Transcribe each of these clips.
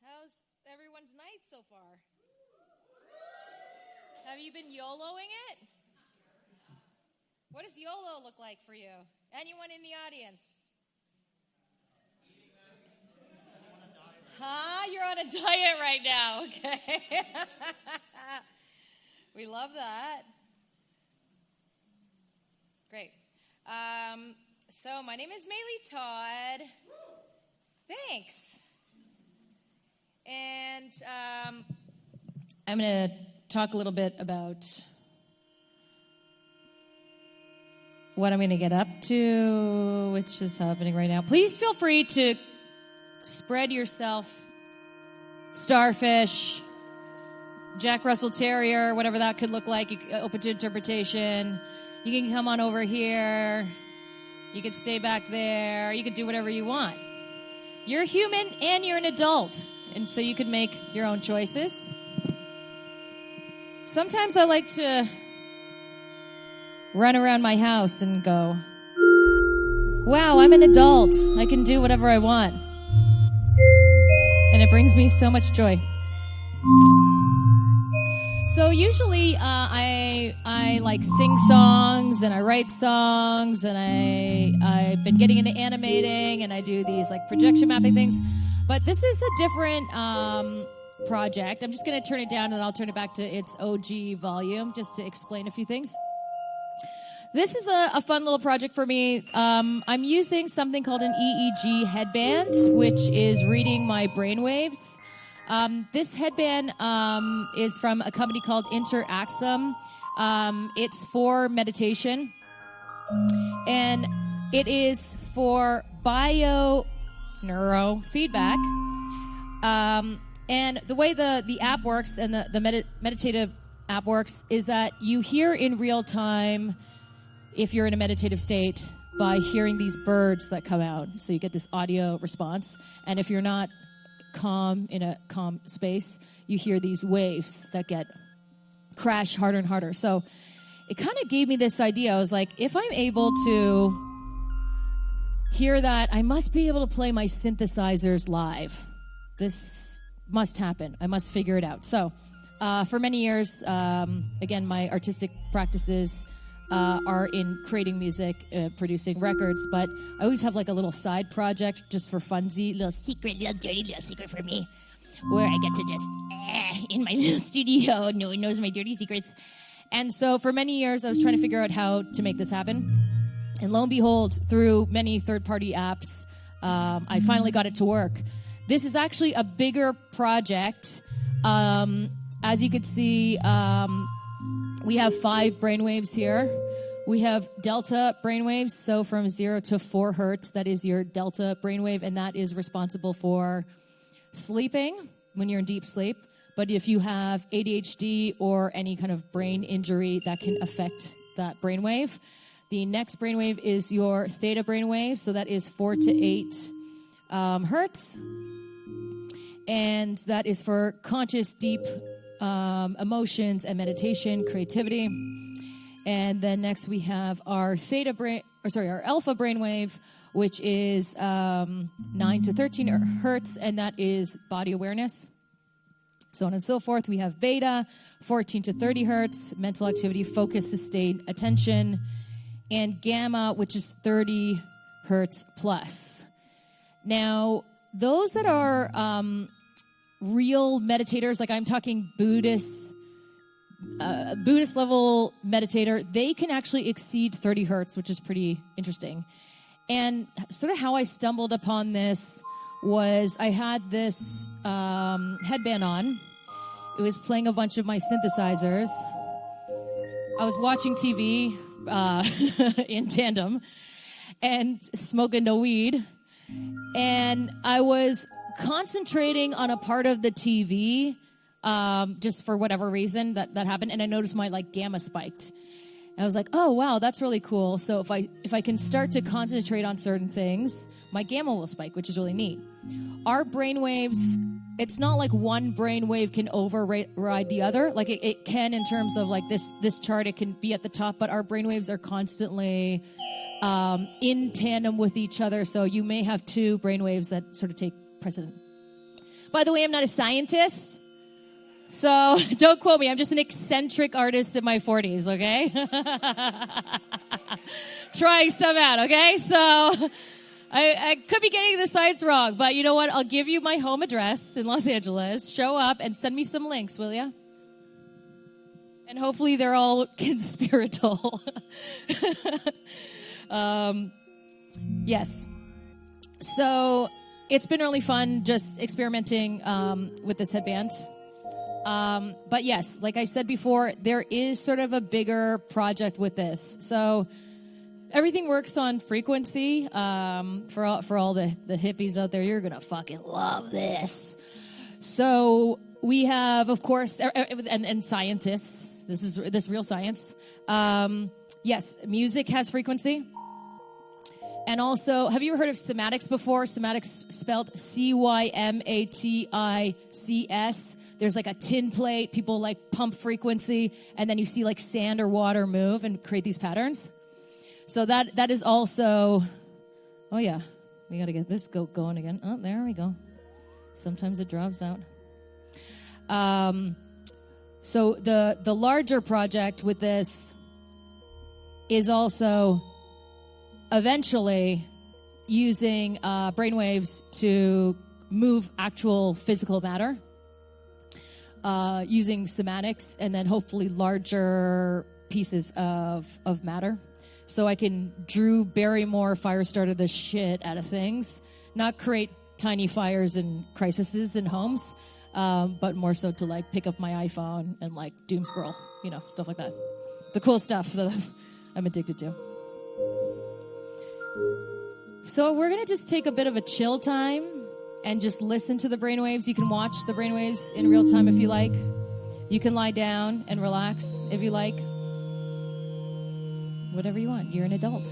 How's everyone's night so far? Have you been YOLOing it? What does YOLO look like for you? Anyone in the audience? Huh? You're on a diet right now, okay. We love that. Great. So my name is Maylee Todd. Thanks. And I'm going to talk a little bit about what I'm going to get up to, which is happening right now. Please feel free to spread yourself, starfish, Jack Russell Terrier, whatever that could look like, open to interpretation. You can come on over here. You can stay back there. You can do whatever you want. You're human and you're an adult, and so you can make your own choices. Sometimes I like to run around my house and go, wow, I'm an adult. I can do whatever I want. And it brings me so much joy. So usually I like sing songs and I write songs and I've been getting into animating and I do these like projection mapping things. But this is a different project. I'm just going to turn it down and I'll turn it back to its OG volume just to explain a few things. This is a fun little project for me. I'm using something called an EEG headband, which is reading my brainwaves. This headband is from a company called Interaxum. It's for meditation. And it is for bio-neurofeedback. And the way the app works and the meditative app works is that you hear in real time if you're in a meditative state by hearing these birds that come out. So you get this audio response. And if you're not calm in a calm space, you hear these waves that get crash harder and harder. So it kind of gave me this idea. I was like, if I'm able to hear that, I must be able to play my synthesizers live. This must happen. I must figure it out. So for many years, again, my artistic practices are in creating music, producing records, but I always have like a little side project just for funsies, little dirty little secret for me, where I get to just in my little studio, no one knows my dirty secrets. And so for many years, I was trying to figure out how to make this happen. And lo and behold, through many third-party apps, I finally got it to work. This is actually a bigger project. As you could see, we have 5 brainwaves here. We have delta brainwaves, so from 0 to 4 hertz, that is your delta brainwave, and that is responsible for sleeping when you're in deep sleep. But if you have ADHD or any kind of brain injury, that can affect that brainwave. The next brainwave is your theta brainwave, so that is 4 to 8 hertz. And that is for conscious, deep emotions and meditation, creativity. And then next we have our our alpha brainwave, which is 9 to 13 hertz, and that is body awareness. So on and so forth. We have beta, 14 to 30 hertz, mental activity, focus, sustained attention, and gamma, which is 30 hertz plus. Now, those that are real meditators, like I'm talking Buddhist level meditator, they can actually exceed 30 hertz, which is pretty interesting. And sort of how I stumbled upon this was I had this headband on. It was playing a bunch of my synthesizers. I was watching TV in tandem and smoking no weed. And I was concentrating on a part of the TV just for whatever reason that happened, and I noticed my like gamma spiked. And I was like, oh wow, that's really cool. So if I can start to concentrate on certain things, my gamma will spike, which is really neat. Our brainwaves, it's not like one brainwave can override the other. Like it can in terms of like this chart, it can be at the top, but our brainwaves are constantly in tandem with each other. So you may have 2 brainwaves that sort of take precedent. By the way, I'm not a scientist, so don't quote me. I'm just an eccentric artist in my 40s, okay? Trying stuff out, okay? So I could be getting the science wrong, but you know what? I'll give you my home address in Los Angeles. Show up and send me some links, will ya? And hopefully they're all conspiratorial. Yes. So it's been really fun just experimenting with this headband. But yes, like I said before, there is sort of a bigger project with this. So everything works on frequency. For all the hippies out there, you're going to fucking love this. So we have, of course, and scientists. This is real science. Yes, music has frequency. And also, have you ever heard of cymatics before? Cymatics spelled Cymatics. There's like a tin plate. People like pump frequency, and then you see like sand or water move and create these patterns. So that is also. Oh yeah, we got to get this going again. Oh, there we go. Sometimes it drops out. So the larger project with this is also eventually using brainwaves to move actual physical matter, using cymatics, and then hopefully larger pieces of matter. So I can Drew Barrymore Firestarter the shit out of things, not create tiny fires and crises in homes, but more so to like pick up my iPhone and like doom scroll, stuff like that. The cool stuff that I'm addicted to. So we're going to just take a bit of a chill time and just listen to the brainwaves. You can watch the brainwaves in real time if you like. You can lie down and relax if you like. Whatever you want. You're an adult.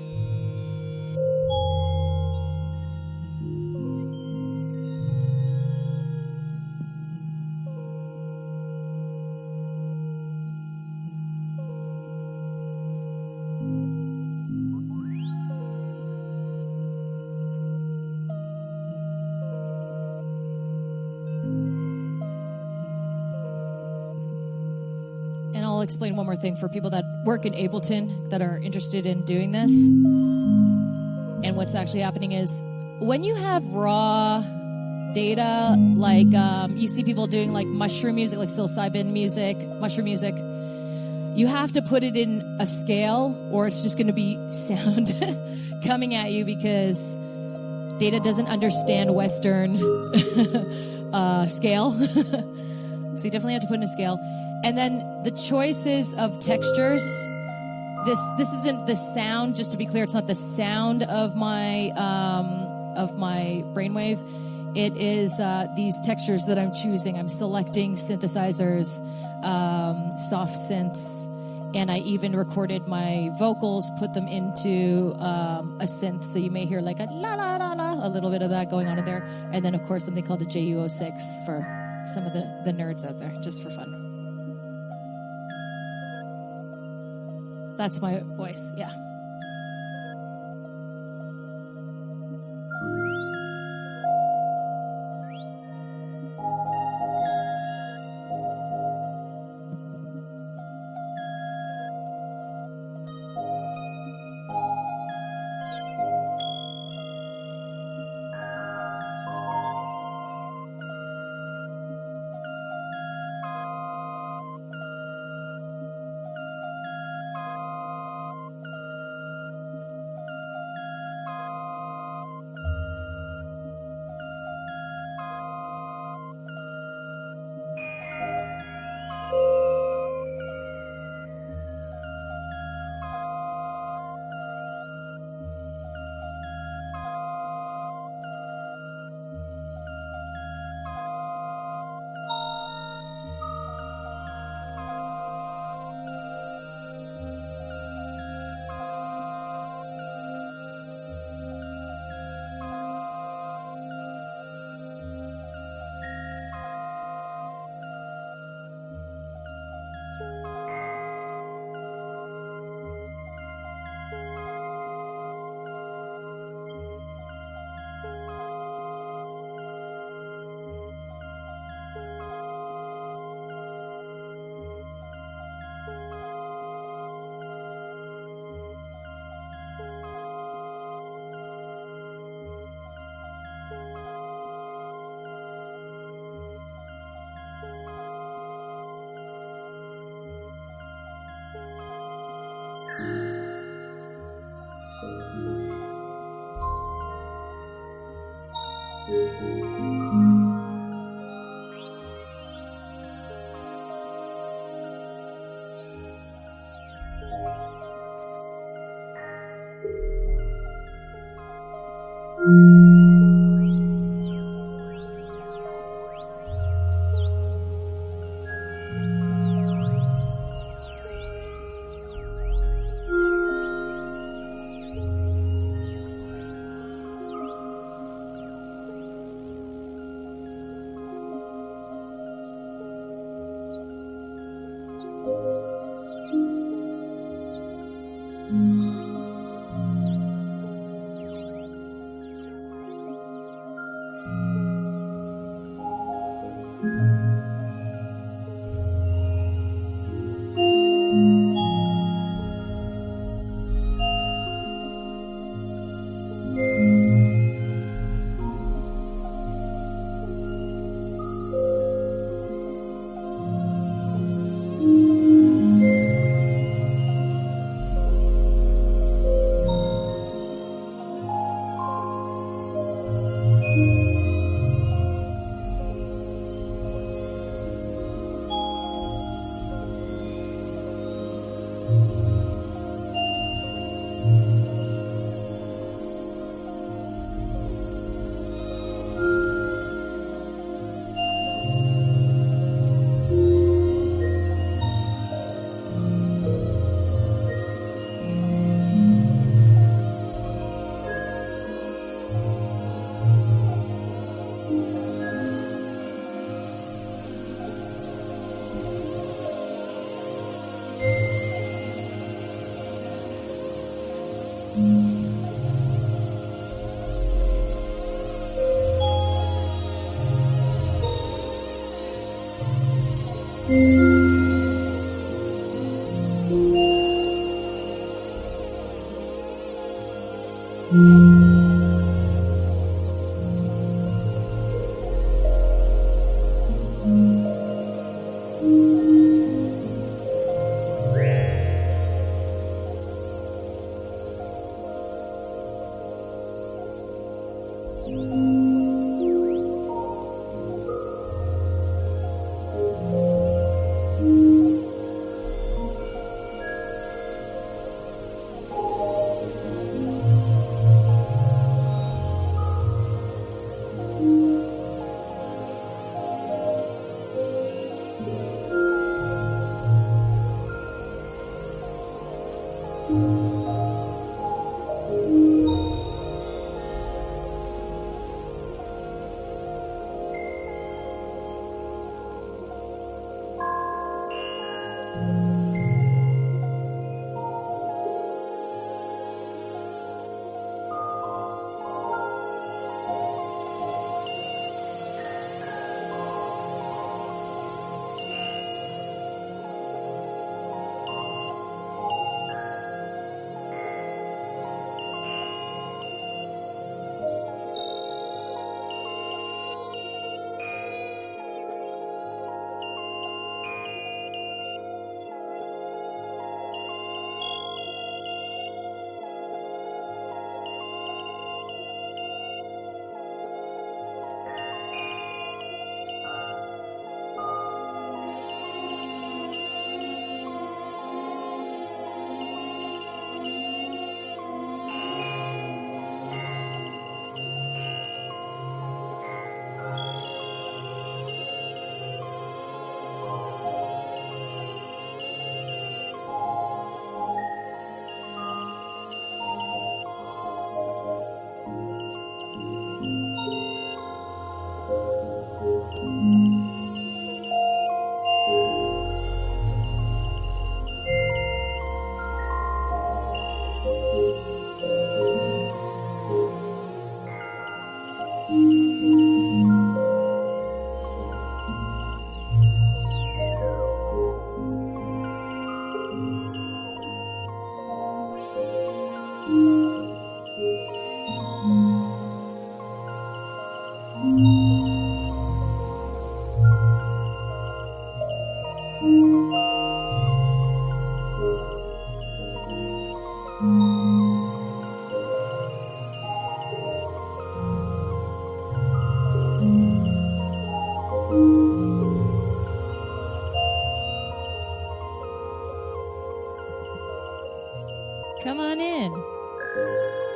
I'll explain one more thing for people that work in Ableton that are interested in doing this. And what's actually happening is when you have raw data, like you see people doing like mushroom music, like psilocybin music, mushroom music, you have to put it in a scale or it's just going to be sound coming at you because data doesn't understand Western scale. So you definitely have to put in a scale. And then the choices of textures. This isn't the sound. Just to be clear, it's not the sound of my brainwave. It is these textures that I'm choosing. I'm selecting synthesizers, soft synths, and I even recorded my vocals, put them into a synth. So you may hear like a la la la la, a little bit of that going on in there, and then of course something called a JU06 for some of the nerds out there, just for fun. That's my voice, yeah.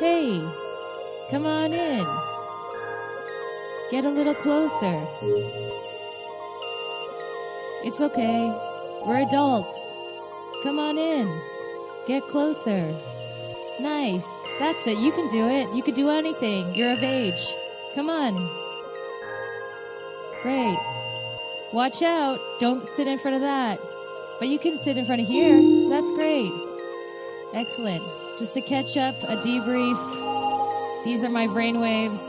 Hey, come on in. Get a little closer. It's okay. We're adults. Come on in. Get closer. Nice. That's it. You can do it. You can do anything. You're of age. Come on. Great. Watch out. Don't sit in front of that. But you can sit in front of here. That's great. Excellent. Just to catch up, a debrief. These are my brainwaves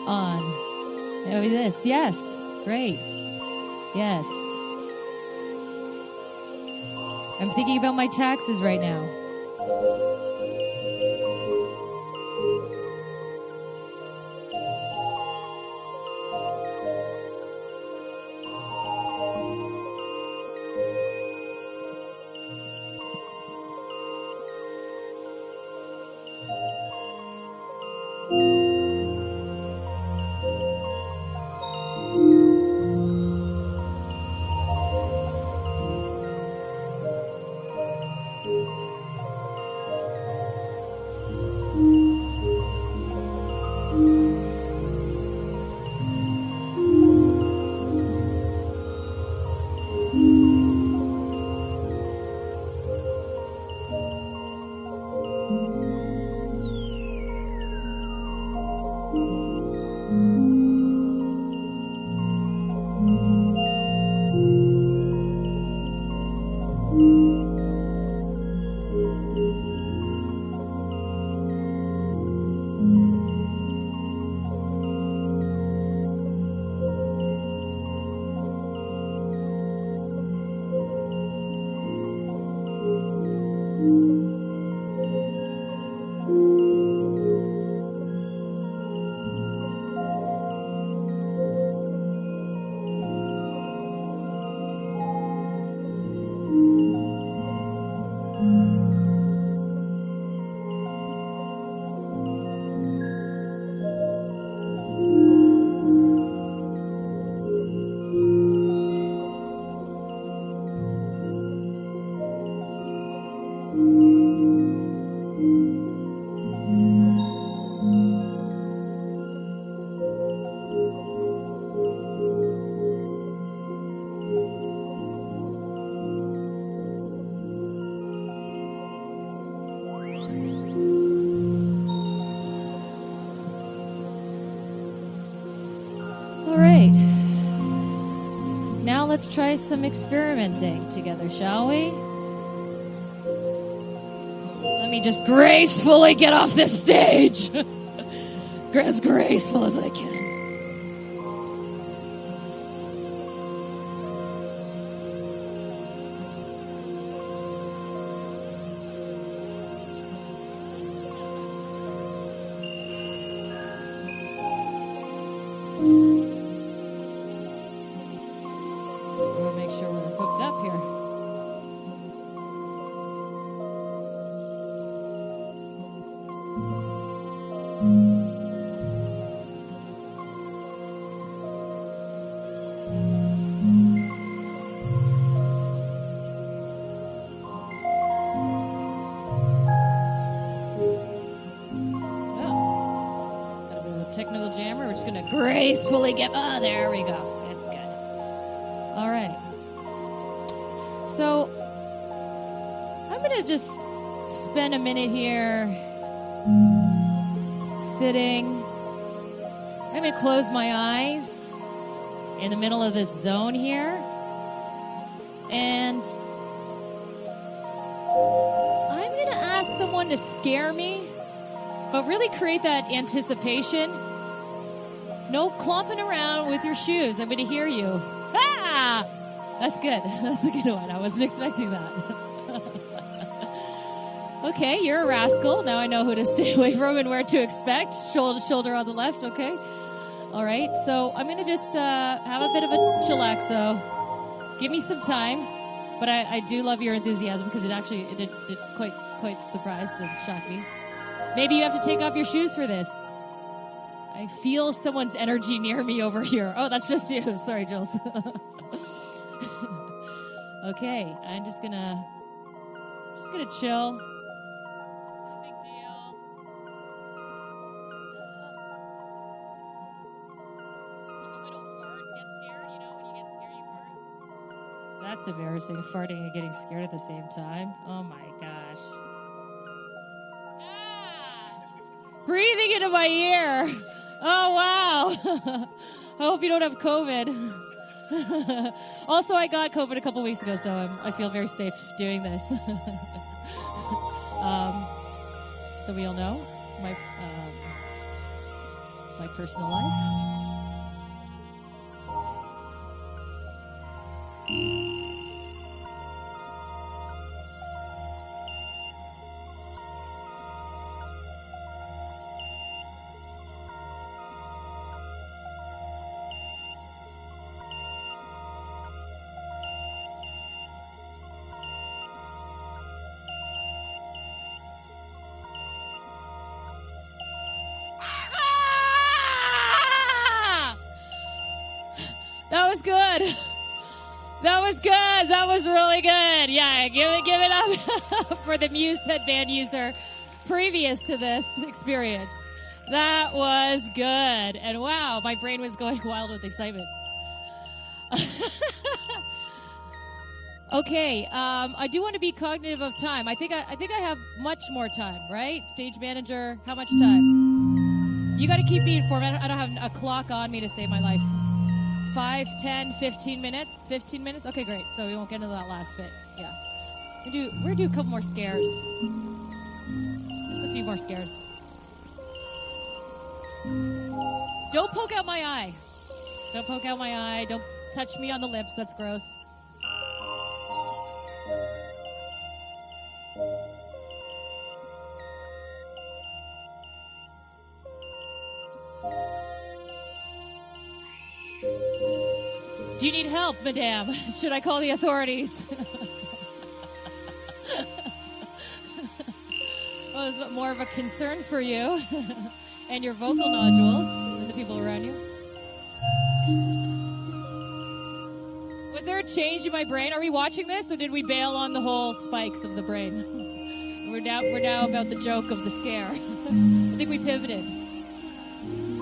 on. Oh, this. Yes. Great. Yes. I'm thinking about my taxes right now. Let's try some experimenting together, shall we? Let me just gracefully get off this stage. As graceful as I can. Gracefully get, there we go. That's good. All right. So, I'm going to just spend a minute here sitting. I'm going to close my eyes in the middle of this zone here. And I'm going to ask someone to scare me, but really create that anticipation. No clomping around with your shoes. I'm going to hear you. Ah! That's good. That's a good one. I wasn't expecting that. Okay, you're a rascal. Now I know who to stay away from and where to expect. Shoulder on the left, okay? All right, so I'm going to just have a bit of a chillaxo. Give me some time. But I do love your enthusiasm because it did quite surprised and shocked me. Maybe you have to take off your shoes for this. I feel someone's energy near me over here. Oh, that's just you. Sorry, Jules. Okay, I'm just gonna chill. No big deal. That's embarrassing, farting and getting scared at the same time. Oh my gosh. Breathing into my ear. Oh, wow. I hope you don't have COVID. Also, I got COVID a couple weeks ago, so I feel very safe doing this. So we all know my personal life. That was good. That was good. That was really good. Yeah, give it up for the Muse headband user previous to this experience. That was good. And wow, my brain was going wild with excitement. Okay, I do want to be cognitive of time. I think I have much more time, right? Stage manager, how much time? You got to keep me informed. I don't have a clock on me to save my life. 5, 10, 15 minutes? 15 minutes? Okay, great. So we won't get into that last bit. Yeah. We're gonna do a couple more scares. Just a few more scares. Don't poke out my eye. Don't poke out my eye. Don't touch me on the lips. That's gross. Do you need help, madame? Should I call the authorities? Well, is it more of a concern for you and your vocal nodules and the people around you? Was there a change in my brain? Are we watching this, or did we bail on the whole spikes of the brain? We're now about the joke of the scare. I think we pivoted.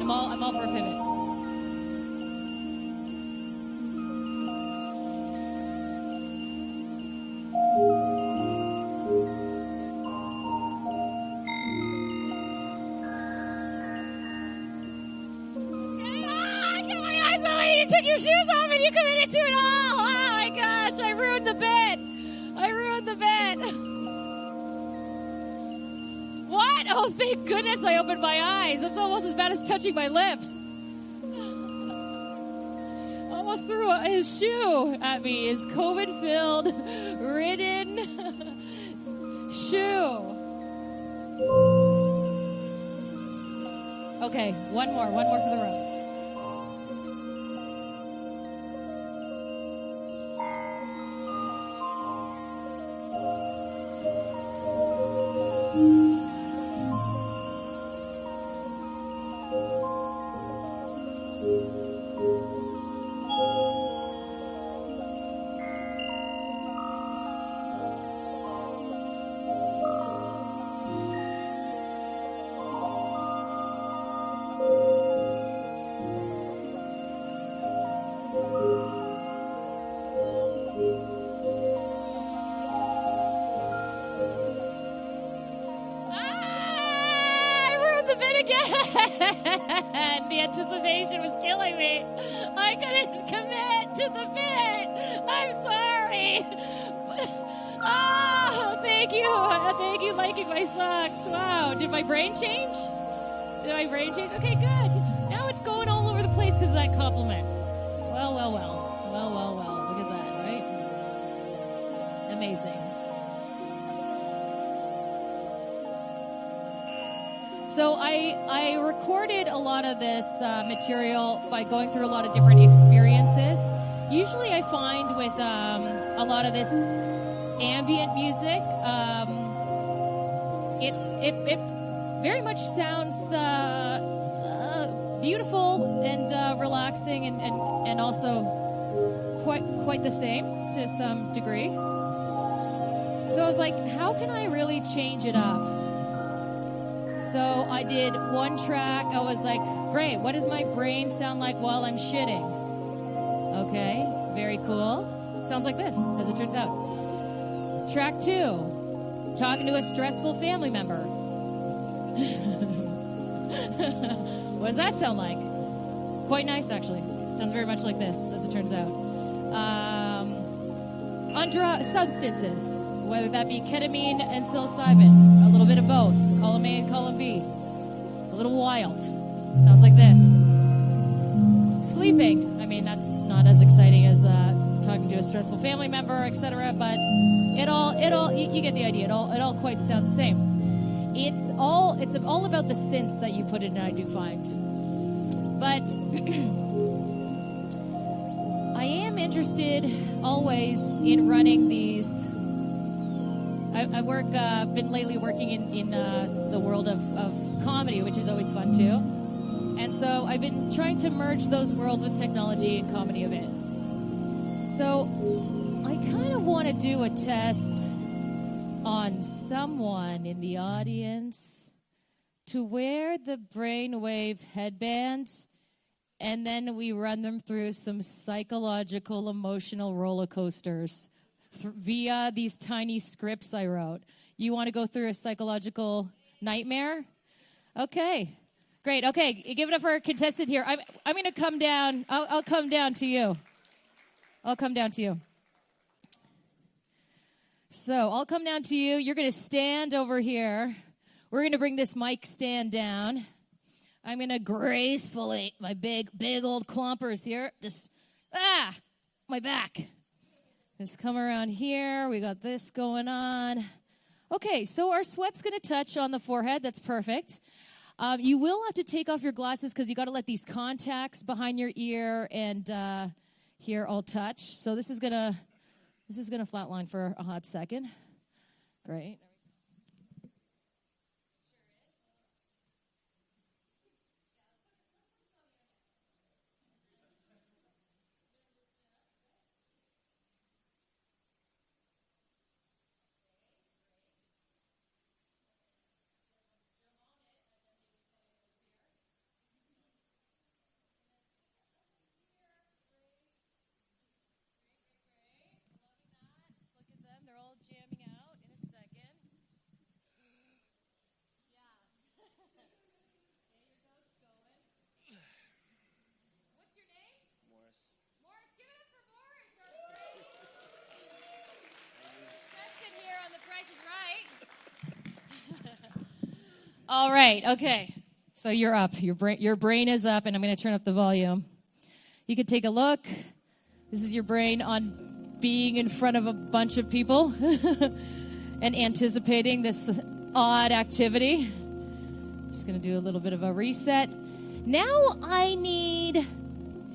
I'm all for a pivot. You took your shoes off and you committed to it all. Oh my gosh, I ruined the bit. What? Oh, thank goodness I opened my eyes. It's almost as bad as touching my lips. Almost threw his shoe at me. His COVID-filled, ridden shoe. Okay, one more for the road. The anticipation was killing me. I couldn't commit to the bit. I'm sorry. Oh, thank you. Thank you liking my socks. Wow. Did my brain change? Okay, good. Now it's going all over the place because of that compliment. Well. Look at that, right? Amazing. So I recorded a lot of this material by going through a lot of different experiences. Usually I find with a lot of this ambient music, it very much sounds beautiful and relaxing and also quite the same to some degree. So I was like, how can I really change it up? So I did one track. I was like, great, what does my brain sound like while I'm shitting? Okay, very cool. sounds like this, as it turns out. Track 2, talking to a stressful family member. What does that sound like? Quite nice, actually. Sounds very much like this, as it turns out. On substances, whether that be ketamine and psilocybin, a little bit of both, column A and column B. A little wild. Sounds like this. Sleeping. I mean, that's not as exciting as talking to a stressful family member, etc. But it all, you get the idea. It all quite sounds the same. It's all about the synths that you put in, I do find. But I am interested always in running these. Been lately working in the world of comedy, which is always fun too. And so I've been trying to merge those worlds with technology and comedy a bit. So I kind of want to do a test on someone in the audience to wear the brainwave headband, and then we run them through some psychological, emotional roller coasters via these tiny scripts I wrote. You want to go through a psychological nightmare? Okay, great. Okay, give it up for our contestant here. I'm going to come down. I'll come down to you. I'll come down to you. So I'll come down to you. You're going to stand over here. We're going to bring this mic stand down. I'm going to gracefully, my big old clompers here, just, my back. Just come around here. We got this going on. Okay, so our sweat's going to touch on the forehead. That's perfect. You will have to take off your glasses because you got to let these contacts behind your ear and here all touch. So this is gonna flatline for a hot second. Great. All right, okay. So you're up. Your brain is up, and I'm going to turn up the volume. You can take a look. This is your brain on being in front of a bunch of people and anticipating this odd activity. Just going to do a little bit of a reset. Now I need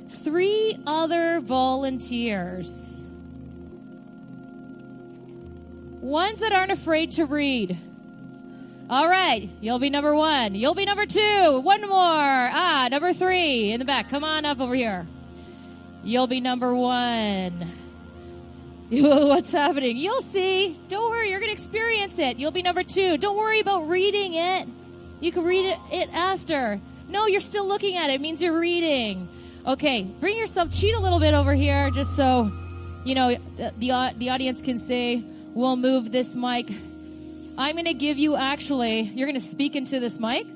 3 other volunteers. Ones that aren't afraid to read. All right, you'll be number 1. You'll be number 2. One more. Number 3 in the back. Come on up over here. You'll be number 1. What's happening? You'll see. Don't worry, you're going to experience it. You'll be number 2. Don't worry about reading it. You can read it after. No, you're still looking at it. It means you're reading. Okay, bring yourself, cheat a little bit over here just so, the audience can see. We'll move this mic. I'm going to give you you're going to speak into this mic.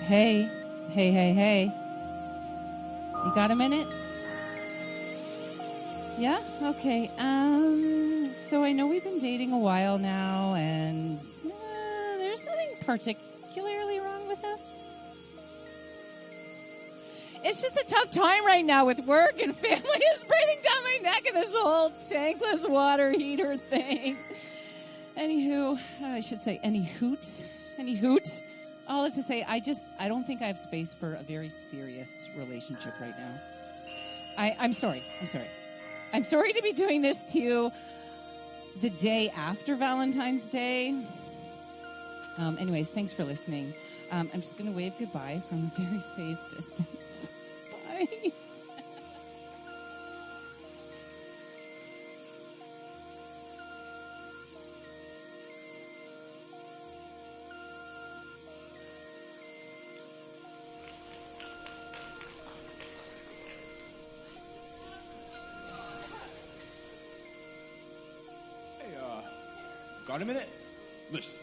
Hey. You got a minute? Yeah? Okay. So I know we've been dating a while now, and there's nothing particularly wrong with us. It's just a tough time right now with work, and family is breathing down my neck and this whole tankless water heater thing. Anywho, I should say any hoot. All is to say, I don't think I have space for a very serious relationship right now. I'm sorry. I'm sorry to be doing this to you the day after Valentine's Day. Anyways, thanks for listening. I'm just going to wave goodbye from a very safe distance. Bye. Got a minute? Listen,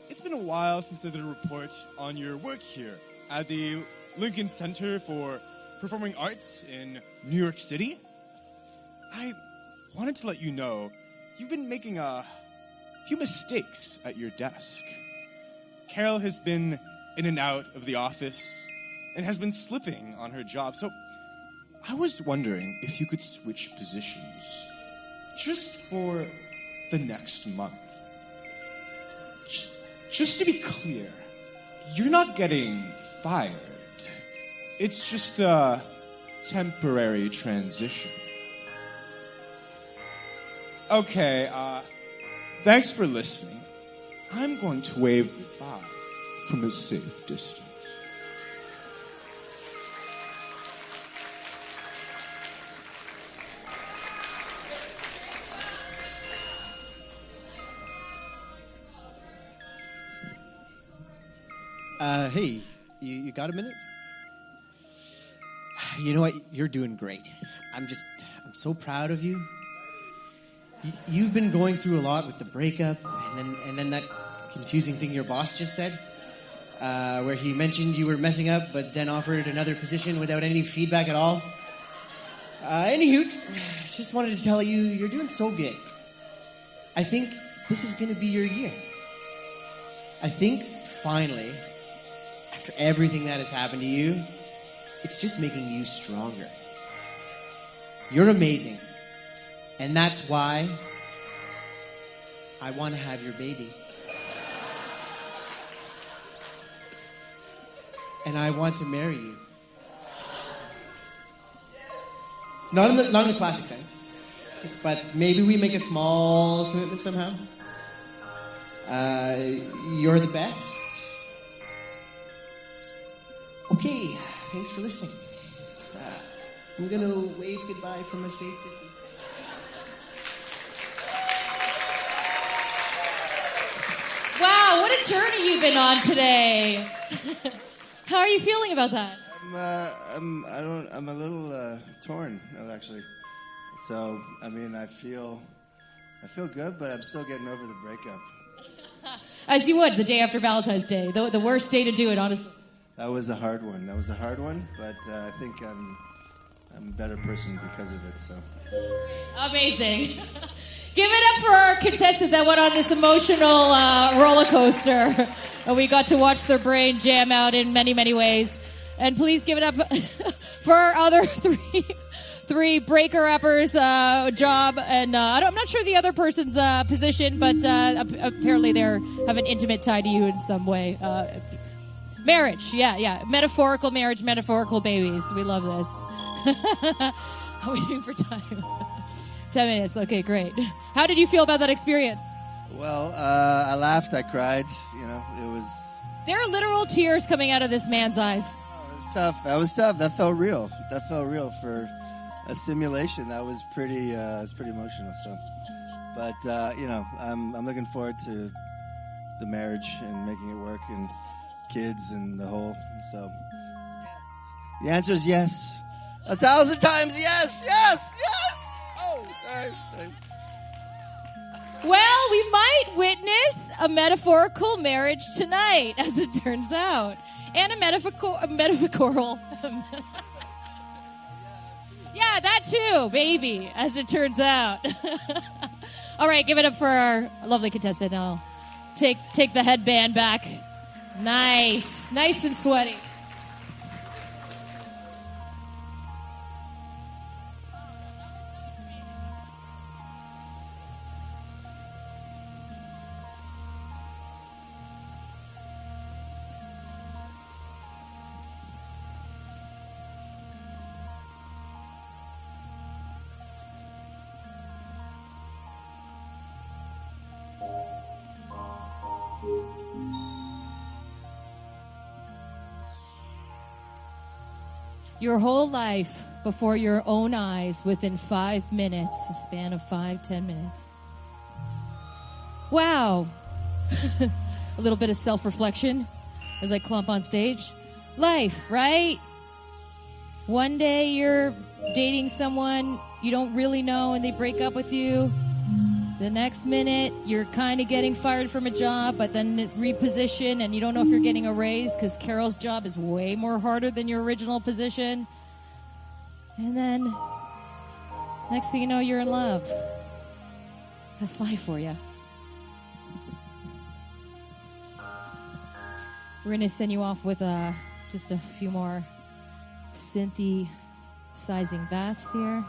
it's been a while since I did a report on your work here at the Lincoln Center for Performing Arts in New York City. I wanted to let you know you've been making a few mistakes at your desk. Carol has been in and out of the office and has been slipping on her job, so I was wondering if you could switch positions just for the next month. Just to be clear, you're not getting fired. It's just a temporary transition. Okay, thanks for listening. I'm going to wave goodbye from a safe distance. Hey, you got a minute? You know what? You're doing great. I'm so proud of you. You've been going through a lot with the breakup, and then that confusing thing your boss just said, where he mentioned you were messing up, but then offered another position without any feedback at all. Anywho, just wanted to tell you, you're doing so good. I think this is going to be your year. I think, finally, after everything that has happened to you, it's just making you stronger. You're amazing. And that's why I want to have your baby. And I want to marry you. Not in the classic sense, but maybe we make a small commitment somehow. You're the best. Okay, thanks for listening. I'm going to wave goodbye from a safe distance. Wow, what a journey you've been on today. How are you feeling about that? I'm a little torn, actually. So, I mean, I feel good, but I'm still getting over the breakup. As you would, the day after Valentine's Day. The worst day to do it, honestly. That was a hard one, but I think I'm a better person because of it, so. Amazing. Give it up for our contestant that went on this emotional roller coaster. And we got to watch their brain jam out in many, many ways. And please give it up for our other three breaker-uppers job. And I'm not sure the other person's position, but apparently they have an intimate tie to you in some way. Marriage, yeah. Metaphorical marriage, metaphorical babies. We love this. How are we doing for time? 10 minutes. Okay, great. How did you feel about that experience? Well, I laughed, I cried. You know, it was... There are literal tears coming out of this man's eyes. Oh, it was tough. That felt real. For a simulation. That was pretty emotional. So, but you know, I'm looking forward to the marriage and making it work and kids and the whole. So, the answer is yes. 1,000 times yes. Oh, sorry. Well, we might witness a metaphorical marriage tonight, as it turns out. And a metaphorical. Yeah, that too, baby, as it turns out. All right, give it up for our lovely contestant. I'll take the headband back. Nice and sweaty. Your whole life before your own eyes within 5 minutes, a span of 5-10 minutes. Wow. A little bit of self-reflection as I clump on stage. Life, right? One day you're dating someone you don't really know and they break up with you. The next minute you're kind of getting fired from a job, but then reposition and you don't know if you're getting a raise because Carol's job is way more harder than your original position. And then next thing you know, you're in love. That's life for you. We're going to send you off with just a few more synthesizing baths here.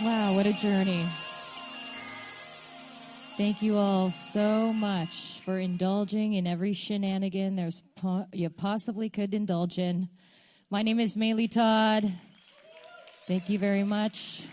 Wow, what a journey. Thank you all so much for indulging in every shenanigan you possibly could indulge in. My name is Maylee Todd. Thank you very much.